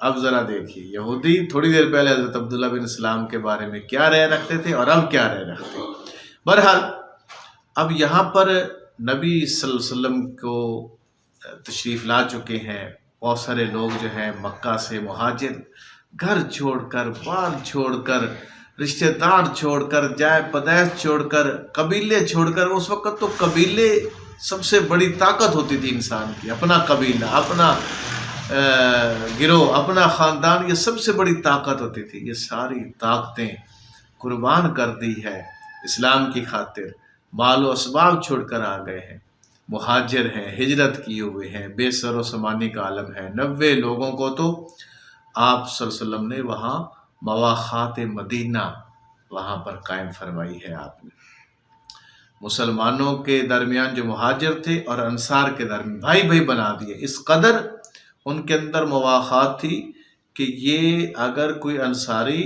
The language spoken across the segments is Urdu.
اب ذرا دیکھیے یہودی تھوڑی دیر پہلے حضرت عبداللہ بن سلام کے بارے میں کیا رائے رکھتے تھے اور اب کیا رائے رکھتے ہیں۔ بہرحال اب یہاں پر نبی صلی اللہ علیہ وسلم کو تشریف لا چکے ہیں، بہت سارے لوگ جو ہیں مکہ سے مہاجر، گھر چھوڑ کر، بال چھوڑ کر، رشتہ دار چھوڑ کر، جائے پدیش چھوڑ کر، قبیلے چھوڑ کر۔ اس وقت تو قبیلے سب سے بڑی طاقت ہوتی تھی انسان کی، اپنا قبیلہ، اپنا گروہ، اپنا خاندان، یہ سب سے بڑی طاقت ہوتی تھی۔ یہ ساری طاقتیں قربان کر دی ہے اسلام کی خاطر، مال و اسباب چھوڑ کر آ گئے ہیں، مہاجر ہیں، ہجرت کیے ہوئے ہیں، بے سر و سامانی کا عالم ہے۔ 90 لوگوں کو تو آپ صلی اللہ علیہ وسلم نے وہاں مواخات مدینہ وہاں پر قائم فرمائی ہے۔ آپ نے مسلمانوں کے درمیان جو مہاجر تھے اور انصار کے درمیان بھائی بھائی بنا دیے۔ اس قدر ان کے اندر مواخات تھی کہ یہ اگر کوئی انصاری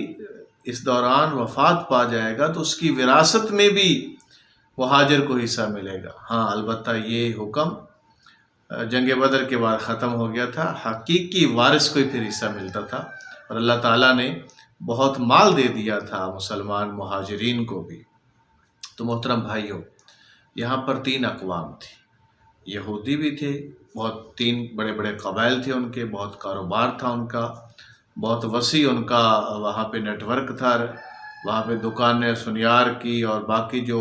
اس دوران وفات پا جائے گا تو اس کی وراثت میں بھی مہاجر کو حصہ ملے گا۔ ہاں البتہ یہ حکم جنگ بدر کے بعد ختم ہو گیا تھا، حقیقی وارث کو ہی پھر حصہ ملتا تھا، اور اللہ تعالیٰ نے بہت مال دے دیا تھا مسلمان مہاجرین کو بھی۔ تو محترم بھائیوں، یہاں پر 3 اقوام تھی، یہودی بھی تھے، بہت 3 بڑے بڑے قبائل تھے ان کے، بہت کاروبار تھا ان کا، بہت وسیع ان کا وہاں پہ نیٹ ورک تھا، وہاں پہ دکانیں سنیار کی اور باقی جو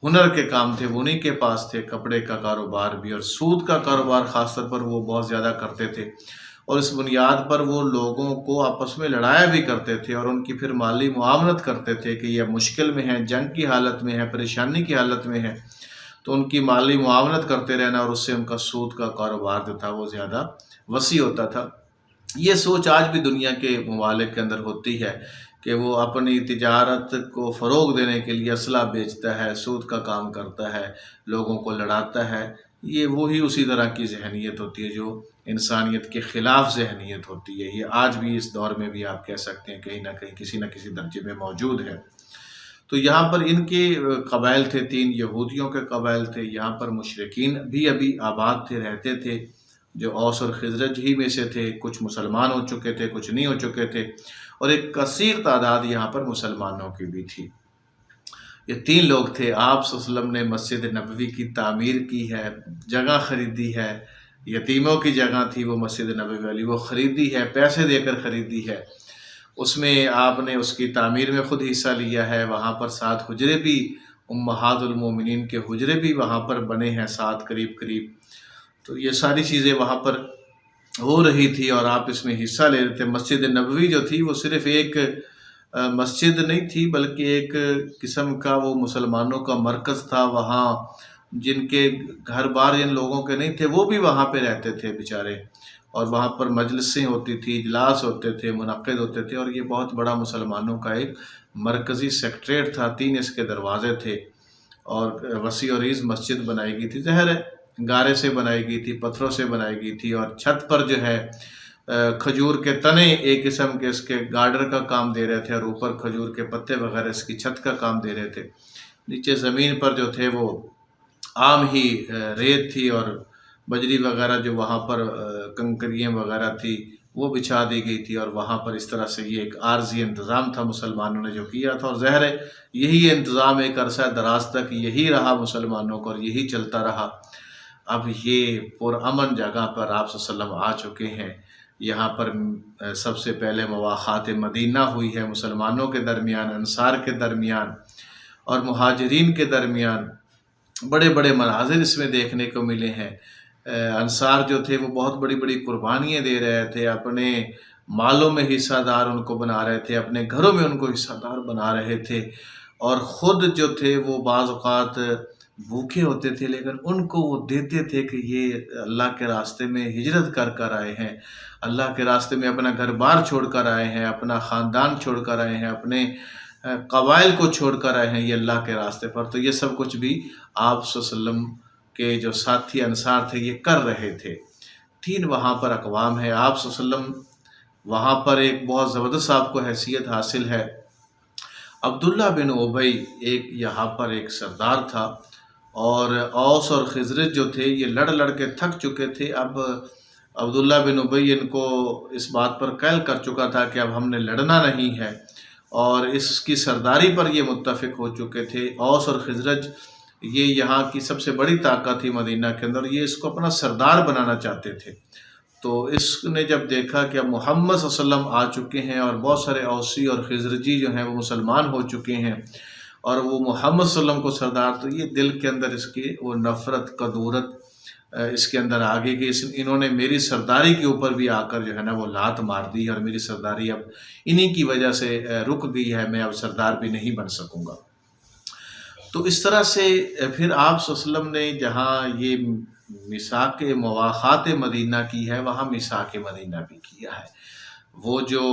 ہنر کے کام تھے وہ انہیں کے پاس تھے، کپڑے کا کاروبار بھی، اور سود کا کاروبار خاص طور پر وہ بہت زیادہ کرتے تھے، اور اس بنیاد پر وہ لوگوں کو آپس میں لڑایا بھی کرتے تھے اور ان کی پھر مالی معاونت کرتے تھے کہ یہ مشکل میں ہیں، جنگ کی حالت میں ہیں، پریشانی کی حالت میں ہیں، تو ان کی مالی معاونت کرتے رہنا، اور اس سے ان کا سود کا کاروبار جو تھا وہ زیادہ وسیع ہوتا تھا۔ یہ سوچ آج بھی دنیا کے ممالک کے اندر ہوتی ہے کہ وہ اپنی تجارت کو فروغ دینے کے لیے اسلحہ بیچتا ہے، سود کا کام کرتا ہے، لوگوں کو لڑاتا ہے۔ یہ وہی اسی طرح کی ذہنیت ہوتی ہے جو انسانیت کے خلاف ذہنیت ہوتی ہے۔ یہ آج بھی اس دور میں بھی آپ کہہ سکتے ہیں کہیں نہ کہیں کسی نہ کسی درجے میں موجود ہے۔ تو یہاں پر ان کے قبائل تھے 3، یہودیوں کے قبائل تھے، یہاں پر مشرکین بھی ابھی آباد تھے، رہتے تھے، جو اوس اور خزرج ہی میں سے تھے، کچھ مسلمان ہو چکے تھے، کچھ نہیں ہو چکے تھے، اور ایک کثیر تعداد یہاں پر مسلمانوں کی بھی تھی۔ یہ 3 لوگ تھے۔ آپ صلی اللہ علیہ وسلم نے مسجد نبوی کی تعمیر کی ہے، جگہ خریدی ہے، یتیموں کی جگہ تھی وہ مسجد نبوی والی، وہ خریدی ہے، پیسے دے کر خریدی ہے، اس میں آپ نے اس کی تعمیر میں خود حصہ لیا ہے۔ وہاں پر 7 حجرے بھی، امہات المومنین کے حجرے بھی وہاں پر بنے ہیں 7 قریب قریب۔ تو یہ ساری چیزیں وہاں پر ہو رہی تھی اور آپ اس میں حصہ لے رہے تھے۔ مسجد نبوی جو تھی وہ صرف ایک مسجد نہیں تھی بلکہ ایک قسم کا وہ مسلمانوں کا مرکز تھا۔ وہاں جن کے گھر بار جن لوگوں کے نہیں تھے وہ بھی وہاں پہ رہتے تھے بیچارے، اور وہاں پر مجلسیں ہوتی تھی، اجلاس ہوتے تھے، منعقد ہوتے تھے، اور یہ بہت بڑا مسلمانوں کا ایک مرکزی سیکٹریٹ تھا۔ 3 اس کے دروازے تھے اور وسیع و عریض مسجد بنائی گئی تھی، ظاہر ہے گارے سے بنائی گئی تھی، پتھروں سے بنائی گئی تھی، اور چھت پر جو ہے کھجور کے تنے ایک قسم کے اس کے گارڈر کا کام دے رہے تھے، اور اوپر کھجور کے پتے وغیرہ اس کی چھت کا کام دے رہے تھے۔ نیچے زمین پر جو تھے وہ عام ہی ریت تھی اور بجری وغیرہ جو وہاں پر کنکریاں وغیرہ تھی وہ بچھا دی گئی تھی، اور وہاں پر اس طرح سے یہ ایک عارضی انتظام تھا مسلمانوں نے جو کیا تھا، اور ظاہر ہے یہی انتظام ایک عرصہ دراز تک یہی رہا مسلمانوں کو، اور یہی چلتا رہا۔ اب یہ پرامن جگہ پر آپ صلی اللہ علیہ وسلم آ چکے ہیں۔ یہاں پر سب سے پہلے مواخات مدینہ ہوئی ہے مسلمانوں کے درمیان، انصار کے درمیان اور مہاجرین کے درمیان۔ بڑے بڑے مناظر اس میں دیکھنے کو ملے ہیں۔ انصار جو تھے وہ بہت بڑی بڑی قربانیاں دے رہے تھے، اپنے مالوں میں حصہ دار ان کو بنا رہے تھے، اپنے گھروں میں ان کو حصہ دار بنا رہے تھے، اور خود جو تھے وہ بعض اوقات بھوکے ہوتے تھے لیکن ان کو وہ دیتے تھے کہ یہ اللہ کے راستے میں ہجرت کر کر آئے ہیں، اللہ کے راستے میں اپنا گھر بار چھوڑ کر آئے ہیں، اپنا خاندان چھوڑ کر آئے ہیں، اپنے قبائل کو چھوڑ کر آئے ہیں یہ اللہ کے راستے پر۔ تو یہ سب کچھ بھی آپ صلی اللہ علیہ وسلم کے جو ساتھی انصار تھے یہ کر رہے تھے۔ 3 وہاں پر اقوام ہے۔ آپ صلی اللہ علیہ وسلم وہاں پر ایک بہت زبردست آپ کو حیثیت حاصل ہے۔ عبداللہ بن ابی ایک یہاں پر ایک سردار تھا، اور اوس اور خزرج جو تھے یہ لڑ لڑ کے تھک چکے تھے۔ اب عبداللہ بن ابی ان کو اس بات پر قائل کر چکا تھا کہ اب ہم نے لڑنا نہیں ہے، اور اس کی سرداری پر یہ متفق ہو چکے تھے۔ اوس اور خزرج یہ یہاں کی سب سے بڑی طاقت تھی مدینہ کے اندر، یہ اس کو اپنا سردار بنانا چاہتے تھے۔ تو اس نے جب دیکھا کہ اب محمد صلی اللہ علیہ وسلم آ چکے ہیں اور بہت سارے اوسی اور خزرجی جو ہیں وہ مسلمان ہو چکے ہیں، اور وہ محمد صلی اللہ علیہ وسلم کو سردار، تو یہ دل کے اندر اس کی وہ نفرت کدورت اس کے اندر آ گئی کہ انہوں نے میری سرداری کے اوپر بھی آ کر جو ہے نا وہ لات مار دی، اور میری سرداری اب انہی کی وجہ سے رک گئی ہے، میں اب سردار بھی نہیں بن سکوں گا۔ تو اس طرح سے پھر آپ صلی اللہ علیہ وسلم نے جہاں یہ میثاق مواخات مدینہ کی ہے، وہاں میثاق مدینہ بھی کیا ہے۔ وہ جو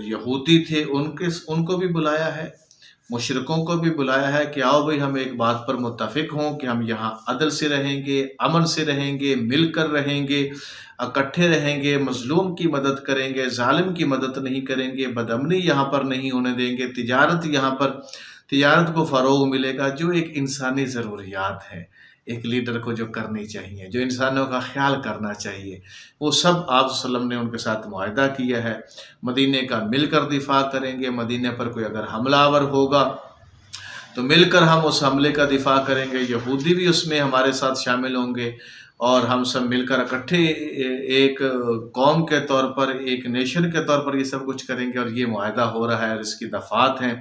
یہودی تھے ان کو بھی بلایا ہے، مشرکوں کو بھی بلایا ہے کہ آؤ بھائی ہم ایک بات پر متفق ہوں کہ ہم یہاں عدل سے رہیں گے، امن سے رہیں گے، مل کر رہیں گے، اکٹھے رہیں گے، مظلوم کی مدد کریں گے، ظالم کی مدد نہیں کریں گے، بدامنی یہاں پر نہیں ہونے دیں گے، تجارت کو فروغ ملے گا، جو ایک انسانی ضروریات ہیں ایک لیڈر کو جو کرنی چاہیے، جو انسانوں کا خیال کرنا چاہیے، وہ سب آپ صلی اللہ علیہ وسلم نے ان کے ساتھ معاہدہ کیا ہے۔ مدینے کا مل کر دفاع کریں گے، مدینے پر کوئی اگر حملہ آور ہوگا تو مل کر ہم اس حملے کا دفاع کریں گے، یہودی بھی اس میں ہمارے ساتھ شامل ہوں گے، اور ہم سب مل کر اکٹھے ایک قوم کے طور پر، ایک نیشن کے طور پر یہ سب کچھ کریں گے، اور یہ معاہدہ ہو رہا ہے اور اس کی دفعات ہیں،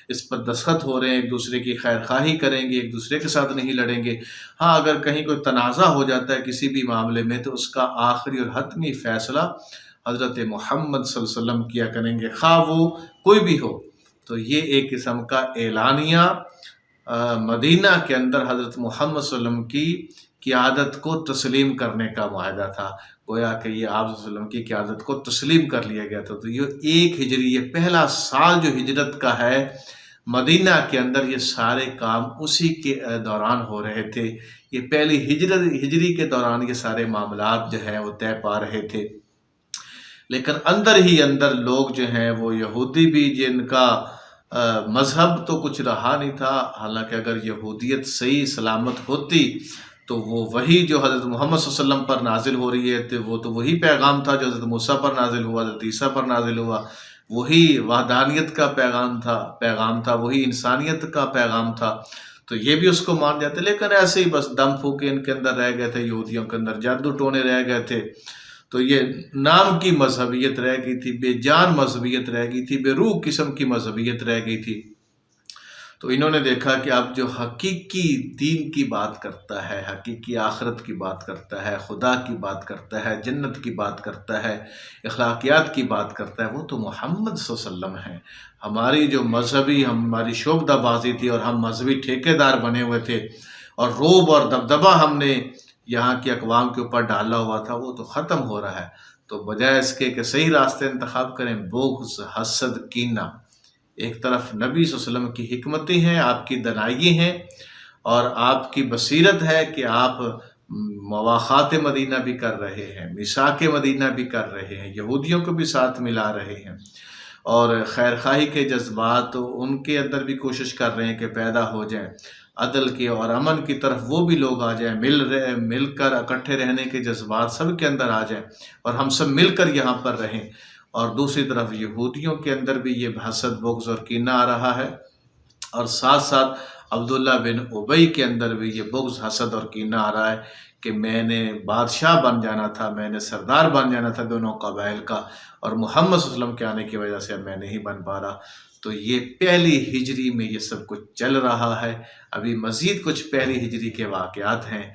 اس پر دستخط ہو رہے ہیں، ایک دوسرے کی خیر خواہی کریں گے، ایک دوسرے کے ساتھ نہیں لڑیں گے۔ ہاں اگر کہیں کوئی تنازع ہو جاتا ہے کسی بھی معاملے میں تو اس کا آخری اور حتمی فیصلہ حضرت محمد صلی اللہ علیہ وسلم کیا کریں گے، خواہ وہ کوئی بھی ہو۔ تو یہ ایک قسم کا اعلانیہ مدینہ کے اندر حضرت محمد صلی اللہ علیہ وسلم کی قیادت کو تسلیم کرنے کا معاہدہ تھا، گویا کہ یہ آپ صلی اللہ علیہ وسلم کی قیادت کو تسلیم کر لیا گیا تھا۔ تو یہ 1 ہجری، یہ پہلا سال جو ہجرت کا ہے مدینہ کے اندر، یہ سارے کام اسی کے دوران ہو رہے تھے، یہ پہلی ہجری کے دوران یہ سارے معاملات جو ہیں وہ طے پا رہے تھے۔ لیکن اندر ہی اندر لوگ جو ہیں وہ یہودی بھی، جن کا مذہب تو کچھ رہا نہیں تھا، حالانکہ اگر یہودیت صحیح سلامت ہوتی تو وہ وہی جو حضرت محمد صلی اللہ علیہ وسلم پر نازل ہو رہی ہے وہ تو وہی پیغام تھا جو حضرت موسیٰ پر نازل ہوا، حضرت عیسیٰ پر نازل ہوا، وہی وحدانیت کا پیغام تھا، وہی انسانیت کا پیغام تھا، تو یہ بھی اس کو مان جاتے۔ لیکن ایسے ہی بس دم پھوکے ان کے اندر رہ گئے تھے، یہودیوں کے اندر جادو ٹونے رہ گئے تھے، تو یہ نام کی مذہبیت رہ گئی تھی، بے جان مذہبیت رہ گئی تھی، بے روح قسم کی مذہبیت رہ گئی تھی۔ تو انہوں نے دیکھا کہ اب جو حقیقی دین کی بات کرتا ہے، حقیقی آخرت کی بات کرتا ہے، خدا کی بات کرتا ہے، جنت کی بات کرتا ہے، اخلاقیات کی بات کرتا ہے، وہ تو محمد صلی اللہ علیہ وسلم ہے۔ ہماری جو ہماری شعبدہ بازی تھی اور ہم مذہبی ٹھیکیدار بنے ہوئے تھے، اور روب اور دبدبہ ہم نے یہاں کی اقوام کے اوپر ڈالا ہوا تھا، وہ تو ختم ہو رہا ہے۔ تو بجائے اس کے کہ صحیح راستے انتخاب کریں، بغض، حسد، کینہ، ایک طرف نبی صلی اللہ علیہ وسلم کی حکمتیں ہیں، آپ کی دلائیں ہیں، اور آپ کی بصیرت ہے کہ آپ مواخات مدینہ بھی کر رہے ہیں، میثاق مدینہ بھی کر رہے ہیں، یہودیوں کو بھی ساتھ ملا رہے ہیں، اور خیر خواہی کے جذبات ان کے اندر بھی کوشش کر رہے ہیں کہ پیدا ہو جائیں، عدل کے اور امن کی طرف وہ بھی لوگ آ جائیں، مل کر اکٹھے رہنے کے جذبات سب کے اندر آ جائیں، اور ہم سب مل کر یہاں پر رہیں۔ اور دوسری طرف یہودیوں کے اندر بھی یہ حسد، بغض اور کینہ آ رہا ہے، اور ساتھ ساتھ عبداللہ بن ابی کے اندر بھی یہ بغض، حسد اور کینہ آ رہا ہے کہ میں نے بادشاہ بن جانا تھا، میں نے سردار بن جانا تھا دونوں قبائل کا، اور محمد صلی اللہ علیہ وسلم کے آنے کی وجہ سے اب میں نہیں بن پا رہا۔ تو یہ پہلی ہجری میں یہ سب کچھ چل رہا ہے، ابھی مزید کچھ پہلی ہجری کے واقعات ہیں۔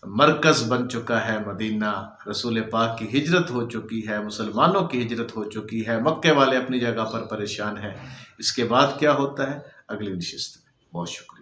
مرکز بن چکا ہے مدینہ، رسول پاک کی ہجرت ہو چکی ہے، مسلمانوں کی ہجرت ہو چکی ہے، مکے والے اپنی جگہ پر پریشان ہیں۔ اس کے بعد کیا ہوتا ہے اگلی نشست میں۔ بہت شکریہ۔